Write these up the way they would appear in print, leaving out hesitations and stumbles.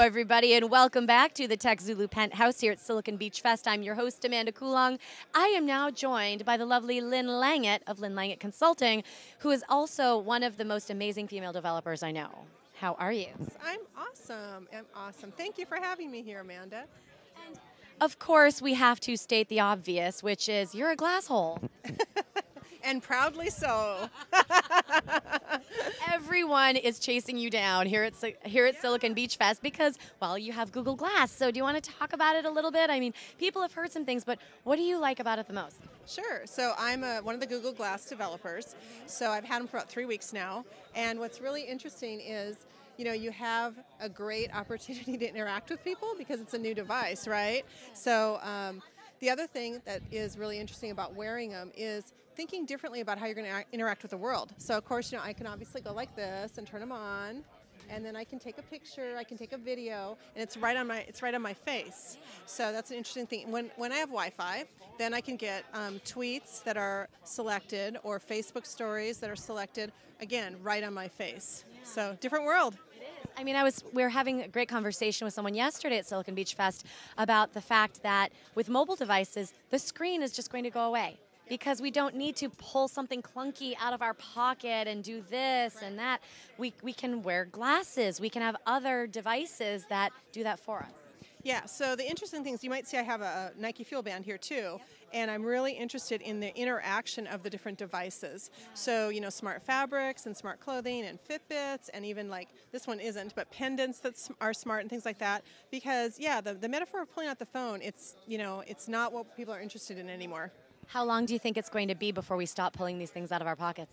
everybody, and welcome back to the TechZulu Penthouse here at Silicon Beach Fest. I'm your host, Amanda Coolong. I am now joined by the lovely Lynn Langit of Lynn Langit Consulting, who is also one of the most amazing female developers I know. How are you? I'm awesome. I'm awesome. Thank you for having me here, Amanda. And of course, we have to state the obvious, which is you're a glass hole. And proudly so. Everyone is chasing you down here at Silicon Beach Fest because, well, you have Google Glass. So do you want to talk about it a little bit? I mean, people have heard some things, but what do you like about it the most? Sure. So I'm one of the Google Glass developers. So I've had them for about 3 weeks now. And what's really interesting is, you know, you have a great opportunity to interact with people because it's a new device, right? So the other thing that is really interesting about wearing them is thinking differently about how you're going to interact with the world. So of course, you know, I can obviously go like this and turn them on, and then I can take a picture, I can take a video, and it's right on my face. So that's an interesting thing. When I have Wi-Fi, then I can get tweets that are selected or Facebook stories that are selected, again, right on my face. Yeah. So different world. I mean, we were having a great conversation with someone yesterday at Silicon Beach Fest about the fact that with mobile devices, the screen is just going to go away because we don't need to pull something clunky out of our pocket and do this and that. We can wear glasses. We can have other devices that do that for us. Yeah, so the interesting thing is you might see I have a Nike Fuel Band here too, and I'm really interested in the interaction of the different devices. So, you know, smart fabrics and smart clothing and Fitbits and even like, this one isn't, but pendants that are smart and things like that. Because, yeah, the metaphor of pulling out the phone, it's, you know, it's not what people are interested in anymore. How long do you think it's going to be before we stop pulling these things out of our pockets?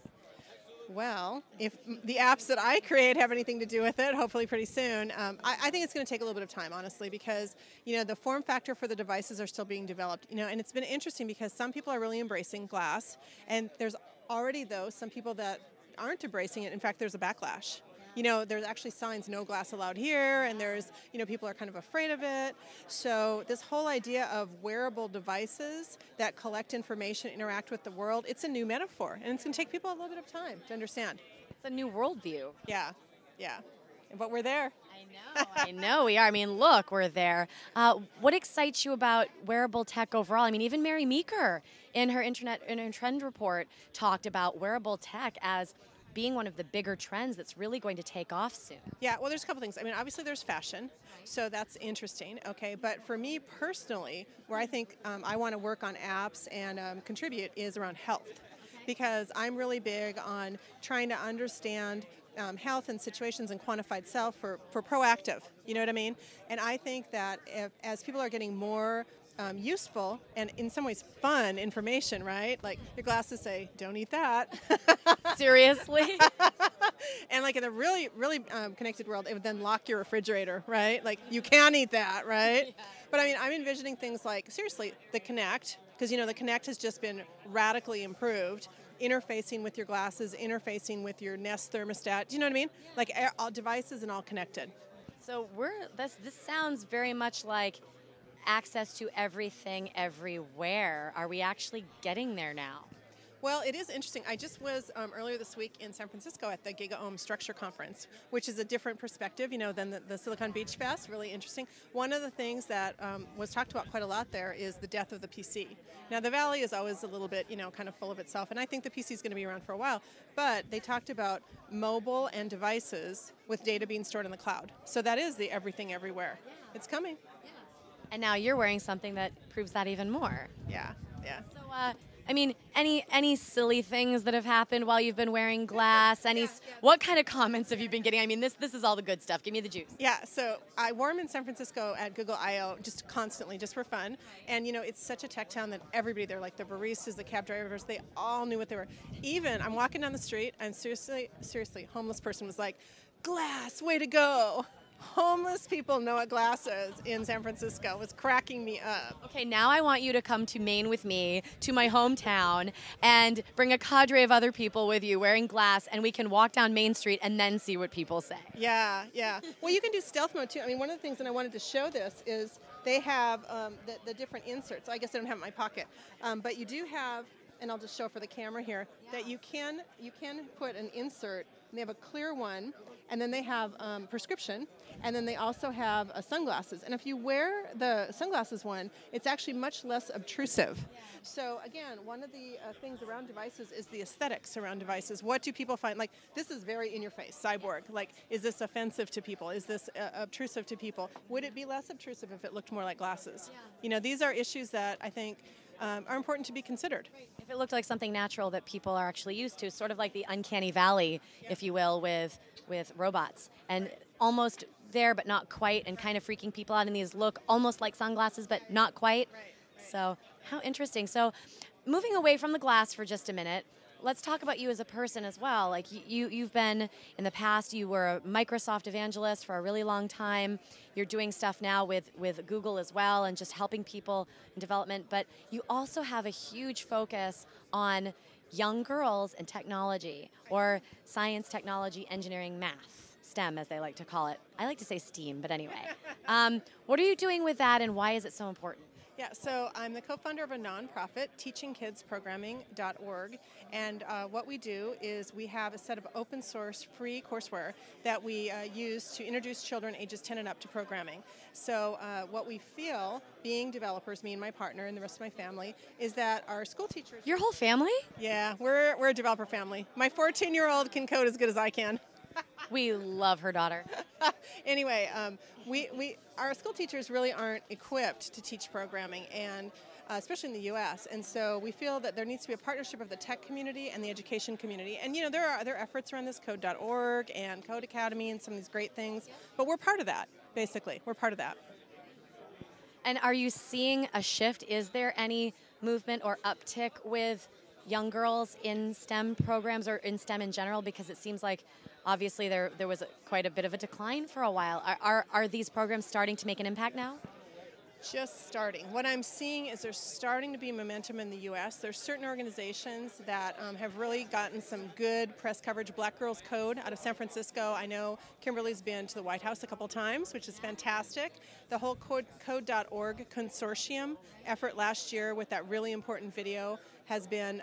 Well, if the apps that I create have anything to do with it, hopefully pretty soon, I think it's going to take a little bit of time, honestly, because, you know, the form factor for the devices are still being developed, you know, and it's been interesting because some people are really embracing glass, and there's already, though, some people that aren't embracing it. In fact, there's a backlash. You know, there's actually signs, no glass allowed here, and there's, you know, people are kind of afraid of it. So this whole idea of wearable devices that collect information, interact with the world, it's a new metaphor, and it's going to take people a little bit of time to understand. It's a new worldview. Yeah, but we're there. I know we are. I mean, look, we're there. What excites you about wearable tech overall? I mean, even Mary Meeker in her trend report talked about wearable tech as being one of the bigger trends that's really going to take off soon. Yeah, well, there's a couple things. I mean, obviously there's fashion, so that's interesting, okay? But for me personally, where I think I want to work on apps and contribute is around health, because I'm really big on trying to understand health and situations and quantified self for proactive, you know what I mean? And I think that as people are getting more useful and in some ways fun information, right? Like your glasses say, don't eat that. Seriously? And like in a really, really connected world, it would then lock your refrigerator, right? Like you can't eat that, right? Yeah. But I mean, I'm envisioning things like, seriously, the Connect, because you know, the Connect has just been radically improved. Interfacing with your glasses, interfacing with your Nest thermostat. Do you know what I mean? Like all devices and all connected. So this sounds very much like access to everything everywhere. Are we actually getting there now? Well, it is interesting. I just was earlier this week in San Francisco at the GigaOM Structure Conference, which is a different perspective, you know, than the Silicon Beach Fest. Really interesting. One of the things that was talked about quite a lot there is the death of the PC. Now, the Valley is always a little bit, you know, kind of full of itself, and I think the PC is going to be around for a while. But they talked about mobile and devices with data being stored in the cloud. So that is the everything everywhere. Yeah. It's coming. Yeah. And now you're wearing something that proves that even more. Yeah. So, I mean, any silly things that have happened while you've been wearing glass? What kind of comments have you been getting? I mean, this is all the good stuff. Give me the juice. Yeah, so I wore them in San Francisco at Google I/O just constantly, just for fun. And you know, it's such a tech town that everybody there, like the baristas, the cab drivers, they all knew what they were. Even I'm walking down the street, and seriously, homeless person was like, "Glass, way to go." Homeless people know what glass is in San Francisco. It was cracking me up. Okay, now I want you to come to Maine with me, to my hometown, and bring a cadre of other people with you wearing glass, and we can walk down Main Street and then see what people say. Yeah. Well, you can do stealth mode too. I mean, one of the things that I wanted to show this is they have the different inserts. I guess I don't have it in my pocket, but you do have, and I'll just show for the camera here, that you can put an insert and they have a clear one, and then they have prescription, and then they also have sunglasses. And if you wear the sunglasses one, it's actually much less obtrusive. Yeah. So again, one of the things around devices is the aesthetics around devices. What do people find? Like, this is very in your face, cyborg. Like, is this offensive to people? Is this obtrusive to people? Would it be less obtrusive if it looked more like glasses? Yeah. You know, these are issues that I think are important to be considered. If it looked like something natural that people are actually used to, sort of like the uncanny valley, if you will, with robots, and almost there but not quite, and kind of freaking people out, and these look almost like sunglasses but not quite. Right. So how interesting. So moving away from the glass for just a minute, let's talk about you as a person as well. Like you've been, in the past, you were a Microsoft evangelist for a really long time. You're doing stuff now with Google as well, and just helping people in development. But you also have a huge focus on young girls and technology, or science, technology, engineering, math, STEM as they like to call it. I like to say STEAM, but anyway. What are you doing with that, and why is it so important? Yeah, so I'm the co-founder of a nonprofit, teachingkidsprogramming.org, and what we do is we have a set of open source free courseware that we use to introduce children ages 10 and up to programming. So what we feel, being developers, me and my partner and the rest of my family, is that our school teachers... Your whole family? Yeah, we're a developer family. My 14-year-old can code as good as I can. We love her daughter. Anyway, our school teachers really aren't equipped to teach programming, and especially in the U.S. And so we feel that there needs to be a partnership of the tech community and the education community. And you know, there are other efforts around this, Code.org and Code Academy and some of these great things. But we're part of that, basically. We're part of that. And are you seeing a shift? Is there any movement or uptick with young girls in STEM programs, or in STEM in general? Because it seems like obviously there was quite a bit of a decline for a while. Are these programs starting to make an impact now? Just starting. What I'm seeing is there's starting to be momentum in the U.S. There's certain organizations that have really gotten some good press coverage. Black Girls Code out of San Francisco. I know Kimberly's been to the White House a couple times, which is fantastic. The whole Code.org consortium effort last year with that really important video has been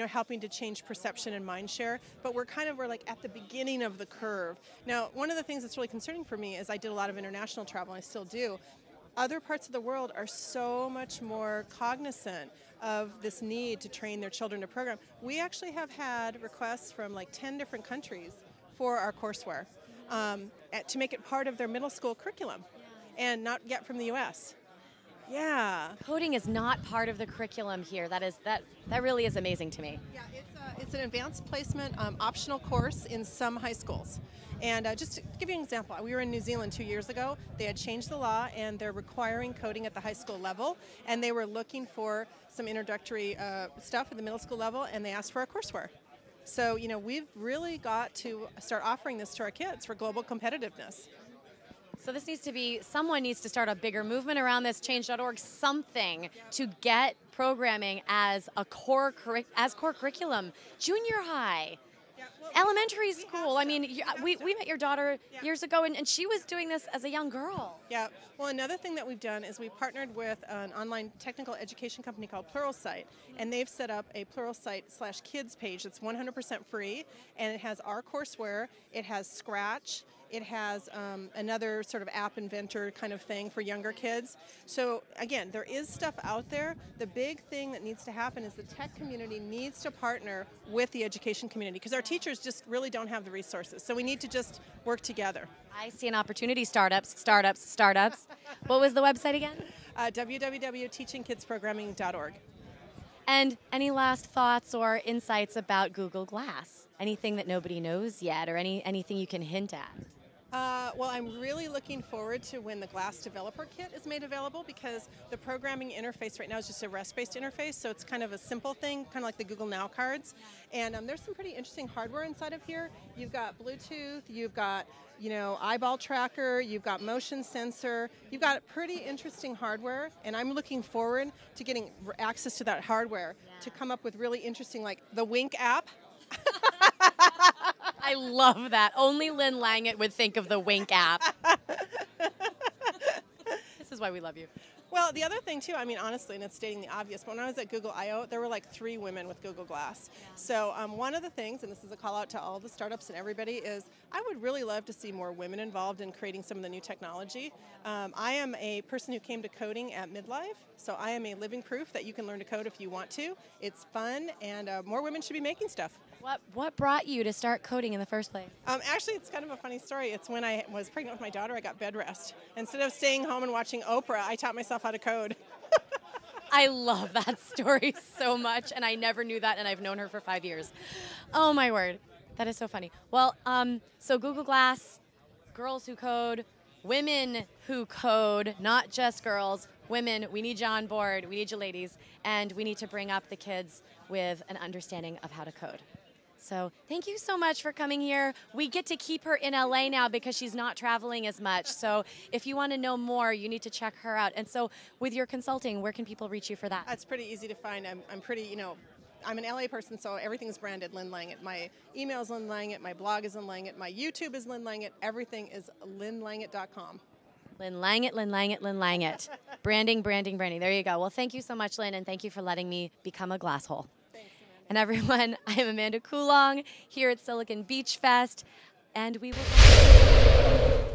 helping to change perception and mind share. But we're like at the beginning of the curve. Now, one of the things that's really concerning for me is I did a lot of international travel, and I still do. Other parts of the world are so much more cognizant of this need to train their children to program. We actually have had requests from like 10 different countries for our courseware to make it part of their middle school curriculum, and not yet from the U.S. Yeah. Coding is not part of the curriculum here. That really is amazing to me. Yeah, it's an advanced placement optional course in some high schools. And just to give you an example, we were in New Zealand 2 years ago. They had changed the law, and they're requiring coding at the high school level, and they were looking for some introductory stuff at the middle school level, and they asked for our courseware. So, you know, we've really got to start offering this to our kids for global competitiveness. So this someone needs to start a bigger movement around this, change.org, something to get programming as a core curriculum. Junior high, elementary school. I mean, we met your daughter years ago, and she was doing this as a young girl. Yeah. Well, another thing that we've done is we partnered with an online technical education company called Pluralsight, and they've set up a Pluralsight/kids page that's 100% free, and it has our courseware, it has Scratch, it has another sort of app inventor kind of thing for younger kids. So again, there is stuff out there. The big thing that needs to happen is the tech community needs to partner with the education community, because our teachers just really don't have the resources. So we need to just work together. I see an opportunity. Startups. What was the website again? www.teachingkidsprogramming.org. And any last thoughts or insights about Google Glass? Anything that nobody knows yet, or anything you can hint at? Well, I'm really looking forward to when the Glass Developer Kit is made available, because the programming interface right now is just a REST-based interface, so it's kind of a simple thing, kind of like the Google Now cards. And there's some pretty interesting hardware inside of here. You've got Bluetooth, you've got eyeball tracker, you've got motion sensor, you've got pretty interesting hardware, and I'm looking forward to getting access to that hardware to come up with really interesting, like the Wink app. I love that. Only Lynn Langit would think of the Wink app. This is why we love you. Well, the other thing too, I mean, honestly, and it's stating the obvious, but when I was at Google I/O, there were like 3 women with Google Glass. So one of the things, and this is a call out to all the startups and everybody, is I would really love to see more women involved in creating some of the new technology. I am a person who came to coding at midlife, so I am a living proof that you can learn to code if you want to. It's fun, and more women should be making stuff. What brought you to start coding in the first place? Actually, it's kind of a funny story. It's when I was pregnant with my daughter, I got bed rest. Instead of staying home and watching Oprah, I taught myself how to code. I love that story so much, and I never knew that, and I've known her for 5 years. Oh my word, that is so funny. Well, so Google Glass, girls who code, women who code, not just girls, women, we need you on board, we need you ladies, and we need to bring up the kids with an understanding of how to code. So thank you so much for coming here. We get to keep her in LA now because she's not traveling as much. So if you want to know more, you need to check her out. And so with your consulting, where can people reach you for that? It's pretty easy to find. I'm pretty, I'm an LA person, so everything's branded Lynn Langit. My email is Lynn Langit, my blog is Lynn Langit, my YouTube is Lynn Langit, everything is lynnlangit.com. Lynn Langit, Lynn Langit, Lynn Langit. Branding, branding, branding. There you go. Well, thank you so much, Lynn, and thank you for letting me become a glass hole. And everyone, I am Amanda Coolong here at Silicon Beach Fest, and we will